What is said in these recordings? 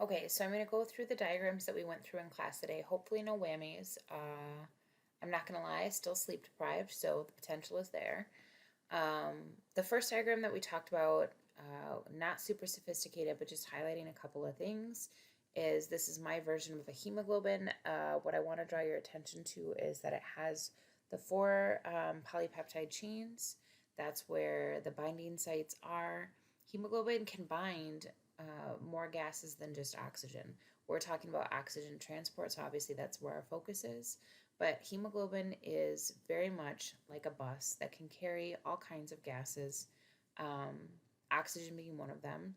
Okay, so I'm going to go through the diagrams that we went through in class today. Hopefully no whammies. I'm not going to lie, still sleep deprived, so the potential is there. The first diagram that we talked about, not super sophisticated, but just highlighting a couple of things, is this is my version of a hemoglobin. What I want to draw your attention to is that it has the four polypeptide chains. That's where the binding sites are. Hemoglobin can bind more gases than just oxygen. We're talking about oxygen transport, so obviously that's where our focus is. But hemoglobin is very much like a bus that can carry all kinds of gases, um, oxygen being one of them.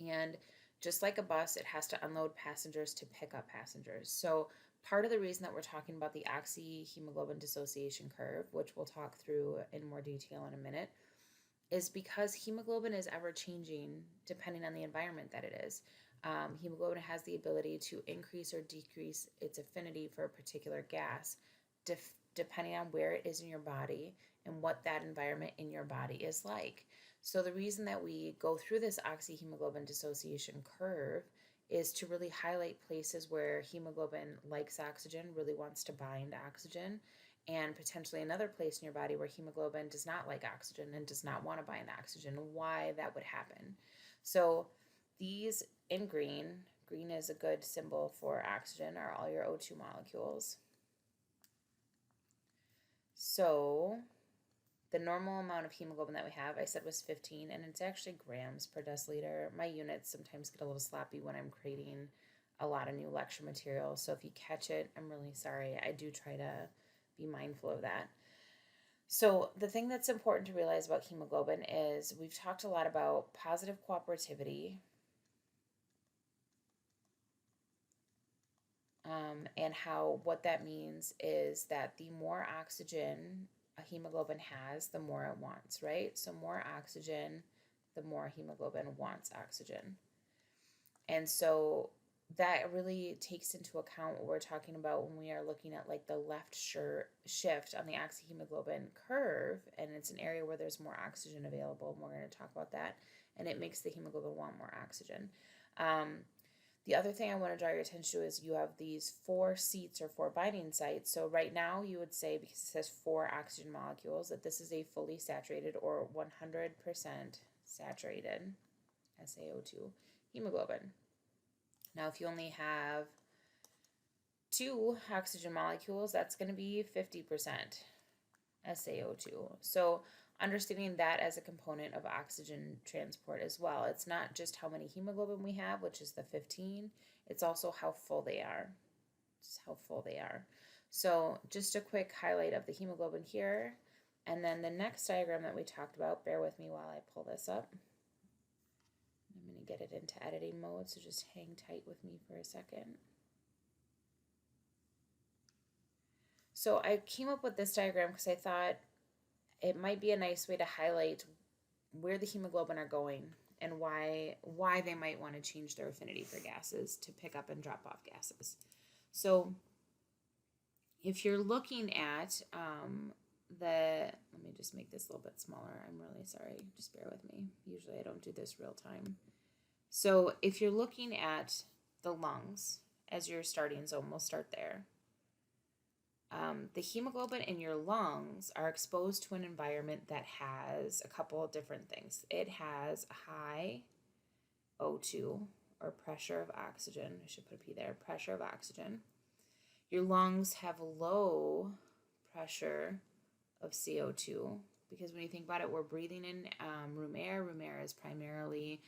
And just like a bus, it has to unload passengers to pick up passengers. So, part of the reason that we're talking about the oxyhemoglobin dissociation curve, which we'll talk through in more detail in a minute, is because hemoglobin is ever changing depending on the environment that it is. Hemoglobin has the ability to increase or decrease its affinity for a particular gas depending on where it is in your body and what that environment in your body is like. So, the reason that we go through this oxyhemoglobin dissociation curve is to really highlight places where hemoglobin likes oxygen, really wants to bind oxygen, and potentially another place in your body where hemoglobin does not like oxygen and does not want to bind oxygen, why that would happen. So these in green is a good symbol for oxygen, are all your O2 molecules. So the normal amount of hemoglobin that we have, I said, was 15, and it's actually grams per deciliter. My units sometimes get a little sloppy when I'm creating a lot of new lecture material, so if you catch it, I'm really sorry. I do try to be mindful of that. So, the thing that's important to realize about hemoglobin is we've talked a lot about positive cooperativity, and how what that means is that the more oxygen a hemoglobin has, the more it wants, right? So, more oxygen, the more hemoglobin wants oxygen. And so, that really takes into account what we're talking about when we are looking at like the left shift on the oxyhemoglobin curve, and it's an area where there's more oxygen available, and we're going to talk about that, and it makes the hemoglobin want more oxygen. The other thing I want to draw your attention to is you have these four seats or four binding sites. So right now you would say, because it says four oxygen molecules, that this is a fully saturated or 100% saturated SaO2 hemoglobin. Now, if you only have two oxygen molecules, that's going to be 50% SaO2. So, understanding that as a component of oxygen transport as well. It's not just how many hemoglobin we have, which is the 15, it's also how full they are. Just how full they are. So, just a quick highlight of the hemoglobin here. And then the next diagram that we talked about, bear with me while I pull this up. I'm going to get it into editing mode, so just hang tight with me for a second. So I came up with this diagram because I thought it might be a nice way to highlight where the hemoglobin are going and why they might want to change their affinity for gases to pick up and drop off gases. So if you're looking at let me just make this a little bit smaller. I'm really sorry. Just bear with me. Usually I don't do this real time. So if you're looking at the lungs as your starting zone, we'll start there. The hemoglobin in your lungs are exposed to an environment that has a couple of different things. It has high O2, or pressure of oxygen. I should put a P there, pressure of oxygen. Your lungs have low pressure of CO2, because when you think about it, we're breathing in room air. Room air is primarily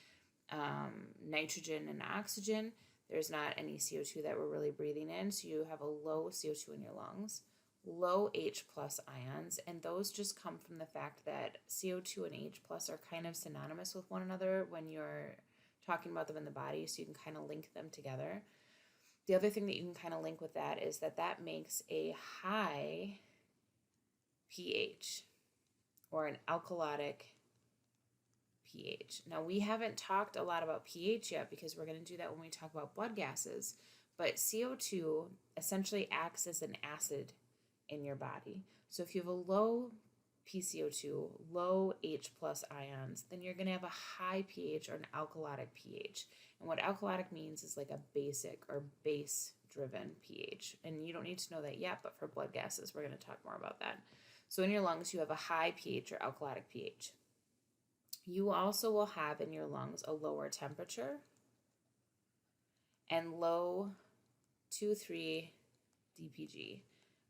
nitrogen and oxygen. There's not any CO2 that we're really breathing in, so you have a low CO2 in your lungs, low H plus ions, and those just come from the fact that CO2 and H plus are kind of synonymous with one another when you're talking about them in the body, so you can kind of link them together. The other thing that you can kind of link with that is that makes a high pH, or an alkalotic pH. Now, we haven't talked a lot about pH yet because we're going to do that when we talk about blood gases, but CO2 essentially acts as an acid in your body. So if you have a low PCO2, low H plus ions, then you're going to have a high pH or an alkalotic pH. And what alkalotic means is like a basic or base driven pH. And you don't need to know that yet, but for blood gases, we're going to talk more about that. So in your lungs, you have a high pH or alkalotic pH. You also will have in your lungs a lower temperature and low 2,3 DPG.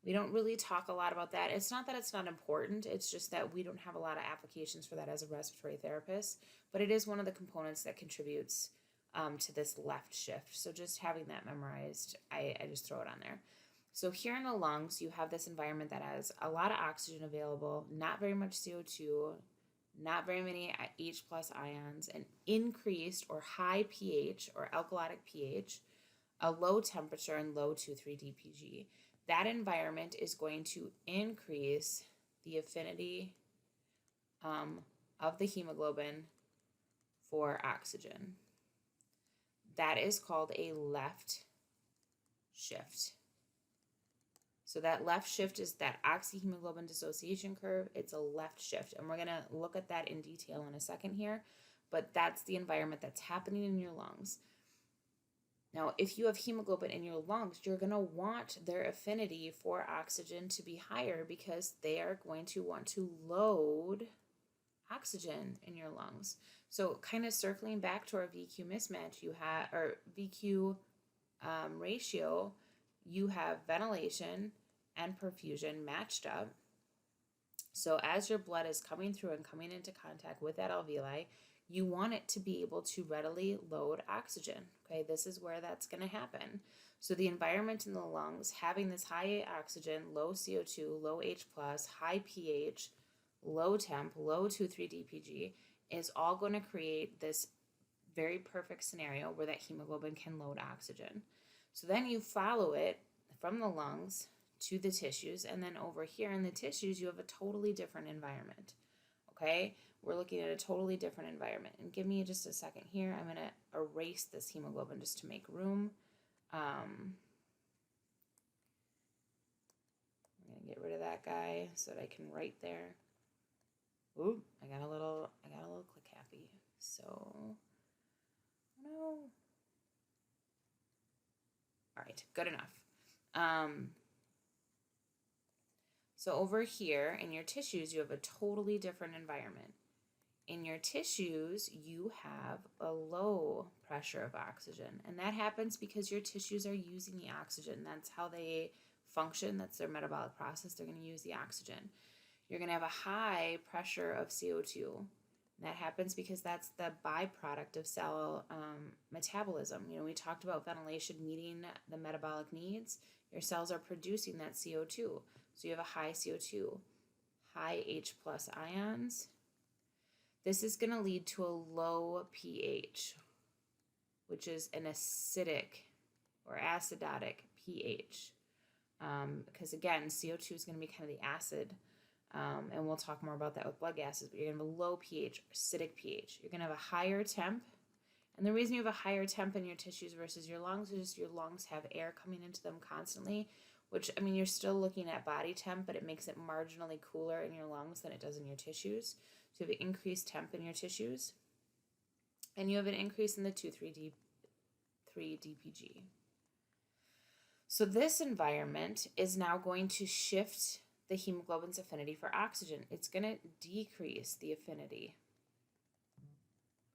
We don't really talk a lot about that. It's not that it's not important. It's just that we don't have a lot of applications for that as a respiratory therapist, but it is one of the components that contributes to this left shift. So just having that memorized, I just throw it on there. So here in the lungs, you have this environment that has a lot of oxygen available, not very much CO2, not very many H plus ions, an increased or high pH or alkalotic pH, a low temperature, and low 2,3 DPG. That environment is going to increase the affinity of the hemoglobin for oxygen. That is called a left shift. So that left shift is that oxyhemoglobin dissociation curve. It's a left shift. And we're going to look at that in detail in a second here. But that's the environment that's happening in your lungs. Now, if you have hemoglobin in your lungs, you're going to want their affinity for oxygen to be higher because they are going to want to load oxygen in your lungs. So kind of circling back to our VQ mismatch, you have, or VQ ratio, you have ventilation and perfusion matched up. So as your blood is coming through and coming into contact with that alveoli, you want it to be able to readily load oxygen. Okay, this is where that's going to happen. So the environment in the lungs, having this high oxygen, low CO2, low H+, high pH, low temp, low 2,3 DPG, is all going to create this very perfect scenario where that hemoglobin can load oxygen. So then you follow it from the lungs to the tissues, and then over here in the tissues, you have a totally different environment. Okay, we're looking at a totally different environment. And give me just a second here. I'm going to erase this hemoglobin just to make room. I'm going to get rid of that guy so that I can write there. Ooh, I got a little click happy. So, no. All right, good enough. So over here in your tissues, you have a totally different environment. In your tissues, you have a low pressure of oxygen, and that happens because your tissues are using the oxygen. That's how they function. That's their metabolic process. They're going to use the oxygen. You're going to have a high pressure of CO2. And that happens because that's the byproduct of cell metabolism. You know, we talked about ventilation meeting the metabolic needs. Your cells are producing that CO2. So you have a high CO2, high H plus ions. This is going to lead to a low pH, which is an acidic or acidotic pH. Because again, CO2 is going to be kind of the acid. And we'll talk more about that with blood gases, but you're going to have a low pH, acidic pH. You're going to have a higher temp. And the reason you have a higher temp in your tissues versus your lungs is just your lungs have air coming into them constantly, which, I mean, you're still looking at body temp, but it makes it marginally cooler in your lungs than it does in your tissues. So you have an increased temp in your tissues, and you have an increase in the 2,3 DPG. So this environment is now going to shift the hemoglobin's affinity for oxygen. It's going to decrease the affinity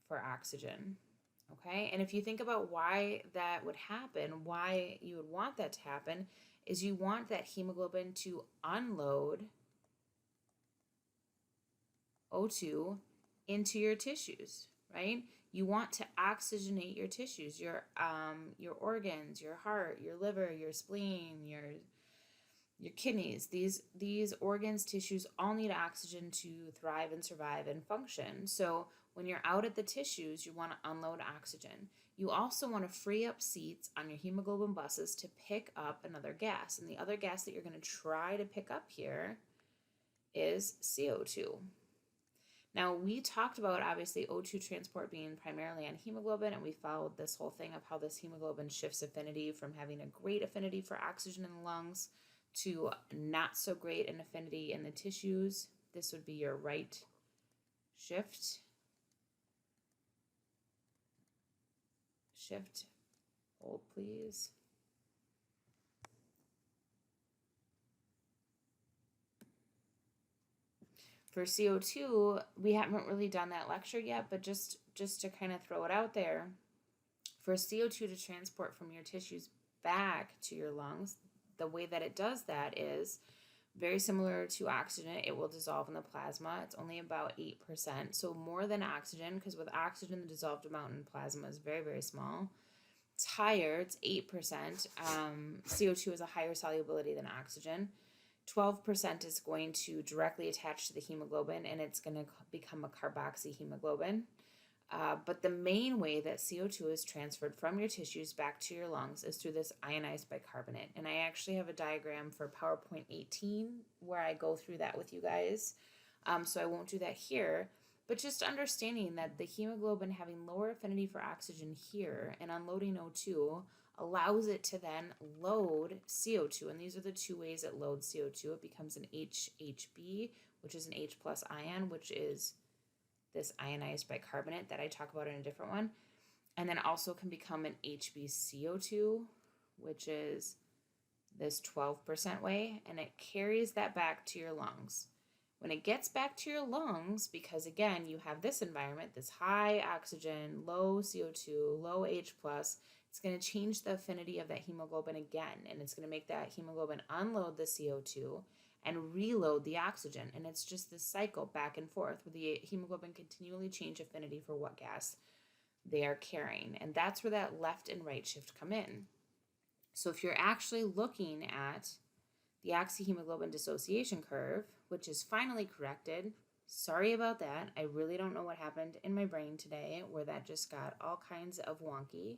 for oxygen. Okay, and if you think about why that would happen, why you would want that to happen, is you want that hemoglobin to unload O2 into your tissues, right? You want to oxygenate your tissues, your organs, your heart, your liver, your spleen, your kidneys. These organs, tissues all need oxygen to thrive and survive and function. So when you're out at the tissues, you want to unload oxygen. You also want to free up seats on your hemoglobin buses to pick up another gas. And the other gas that you're going to try to pick up here is CO2. Now, we talked about, obviously, O2 transport being primarily on hemoglobin, and we followed this whole thing of how this hemoglobin shifts affinity from having a great affinity for oxygen in the lungs to not so great an affinity in the tissues. This would be your right shift. Shift. Hold, please. For CO2, we haven't really done that lecture yet, but just to kind of throw it out there, for CO2 to transport from your tissues back to your lungs, the way that it does that is very similar to oxygen. It will dissolve in the plasma. It's only about 8%, so more than oxygen, because with oxygen, the dissolved amount in plasma is very, very small. It's higher, it's 8%. CO2 has a higher solubility than oxygen. 12% is going to directly attach to the hemoglobin, and it's going to become a carboxyhemoglobin. But the main way that CO2 is transferred from your tissues back to your lungs is through this ionized bicarbonate. And I actually have a diagram for PowerPoint 18 where I go through that with you guys. So I won't do that here. But just understanding that the hemoglobin having lower affinity for oxygen here and unloading O2 allows it to then load CO2. And these are the two ways it loads CO2. It becomes an HHB, which is an H plus ion, which is this ionized bicarbonate that I talk about in a different one. And then also can become an HbCO2, which is this 12% way, and it carries that back to your lungs. When it gets back to your lungs, because again, you have this environment, this high oxygen, low CO2, low H+, it's going to change the affinity of that hemoglobin again, and it's going to make that hemoglobin unload the CO2 and reload the oxygen. And it's just this cycle back and forth where the hemoglobin continually change affinity for what gas they are carrying. And that's where that left and right shift come in. So if you're actually looking at the oxyhemoglobin dissociation curve, which is finally corrected, sorry about that. I really don't know what happened in my brain today where that just got all kinds of wonky.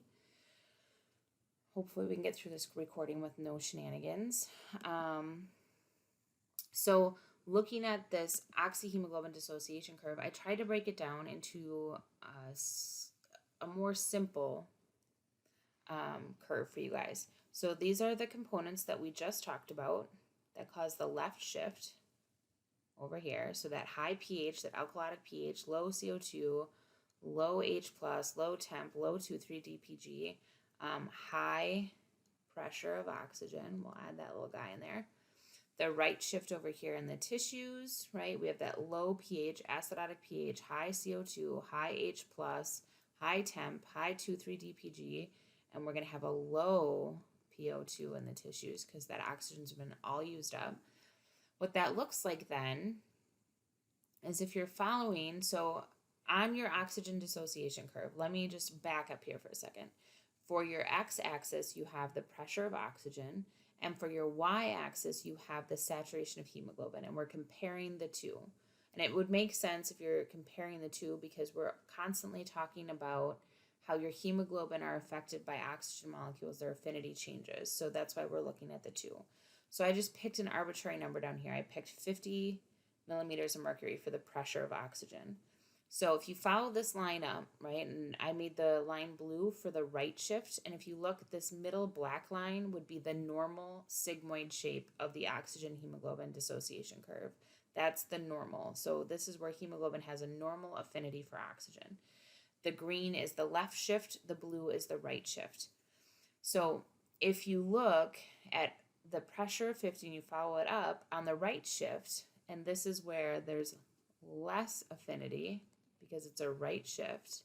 Hopefully we can get through this recording with no shenanigans. So looking at this oxyhemoglobin dissociation curve, I tried to break it down into a more simple curve for you guys. So these are the components that we just talked about that cause the left shift over here. So that high pH, that alkalotic pH, low CO2, low H+, low temp, low 2,3-DPG, high pressure of oxygen. We'll add that little guy in there. The right shift over here in the tissues, right? We have that low pH, acidotic pH, high CO2, high H+, high temp, high 2,3-DPG, and we're going to have a low PO2 in the tissues because that oxygen's been all used up. What that looks like then is if you're following, so on your oxygen dissociation curve, let me just back up here for a second. For your x-axis, you have the pressure of oxygen, and for your y-axis, you have the saturation of hemoglobin, and we're comparing the two. And it would make sense if you're comparing the two because we're constantly talking about how your hemoglobin are affected by oxygen molecules, their affinity changes. So that's why we're looking at the two. So I just picked an arbitrary number down here. I picked 50 millimeters of mercury for the pressure of oxygen. So if you follow this line up, right, and I made the line blue for the right shift, and if you look, this middle black line would be the normal sigmoid shape of the oxygen hemoglobin dissociation curve. That's the normal. So this is where hemoglobin has a normal affinity for oxygen. The green is the left shift, the blue is the right shift. So if you look at the pressure of 50 and you follow it up on the right shift, and this is where there's less affinity because it's a right shift,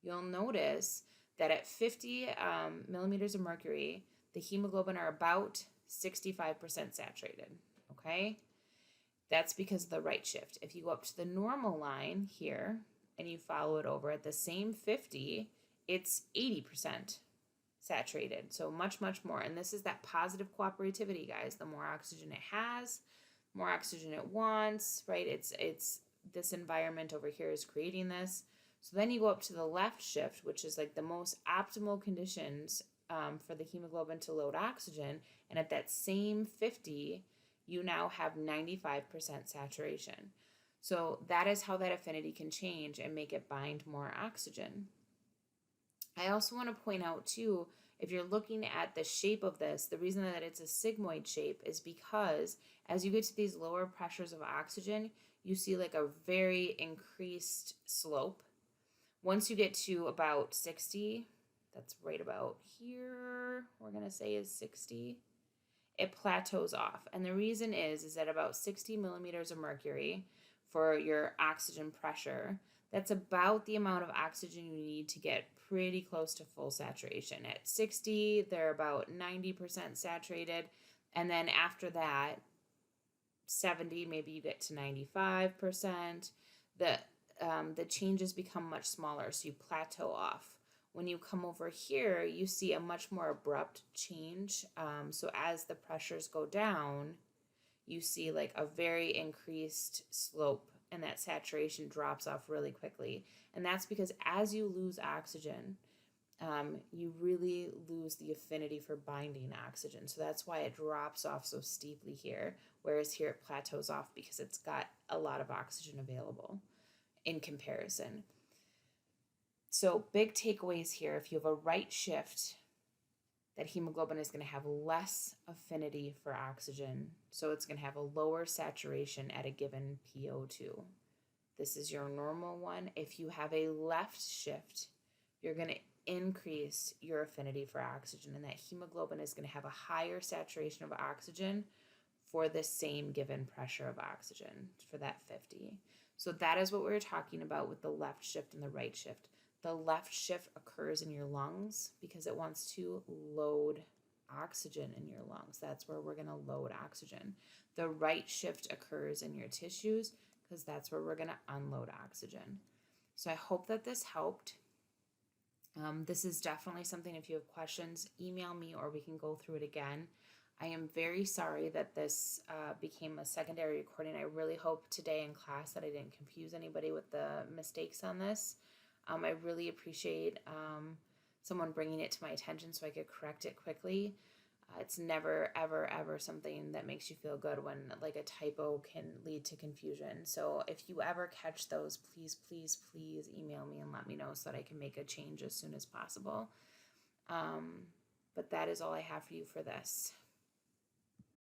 you'll notice that at 50 millimeters of mercury, the hemoglobin are about 65% saturated, okay? That's because of the right shift. If you go up to the normal line here and you follow it over at the same 50, it's 80% saturated, so much, much more. And this is that positive cooperativity, guys. The more oxygen it has, more oxygen it wants, right? It's this environment over here is creating this. So then you go up to the left shift, which is like the most optimal conditions for the hemoglobin to load oxygen. And at that same 50, you now have 95% saturation. So that is how that affinity can change and make it bind more oxygen. I also want to point out too, if you're looking at the shape of this, the reason that it's a sigmoid shape is because as you get to these lower pressures of oxygen, you see like a very increased slope. Once you get to about 60, that's right about here, we're going to say is 60, it plateaus off. And the reason is that about 60 millimeters of mercury for your oxygen pressure, that's about the amount of oxygen you need to get pretty close to full saturation. At 60, they're about 90% saturated. And then after that, 70, maybe you get to 95%. The changes become much smaller, so you plateau off. When you come over here, you see a much more abrupt change. So as the pressures go down, you see like a very increased slope, and that saturation drops off really quickly. And that's because as you lose oxygen, you really lose the affinity for binding oxygen. So that's why it drops off so steeply here, whereas here it plateaus off because it's got a lot of oxygen available in comparison. So big takeaways here: if you have a right shift, that hemoglobin is going to have less affinity for oxygen, so it's going to have a lower saturation at a given PO2. This is your normal one. If you have a left shift, you're going to increase your affinity for oxygen, and that hemoglobin is going to have a higher saturation of oxygen for the same given pressure of oxygen, for that 50. So that is what we were talking about with the left shift and the right shift. The left shift occurs in your lungs because it wants to load oxygen in your lungs. That's where we're going to load oxygen. The right shift occurs in your tissues because that's where we're going to unload oxygen. So I hope that this helped. This is definitely something, if you have questions, email me or we can go through it again. I am very sorry that this became a secondary recording. I really hope today in class that I didn't confuse anybody with the mistakes on this. I really appreciate someone bringing it to my attention so I could correct it quickly. It's never, ever, ever something that makes you feel good when like a typo can lead to confusion. So if you ever catch those, please, please, please email me and let me know so that I can make a change as soon as possible. But that is all I have for you for this.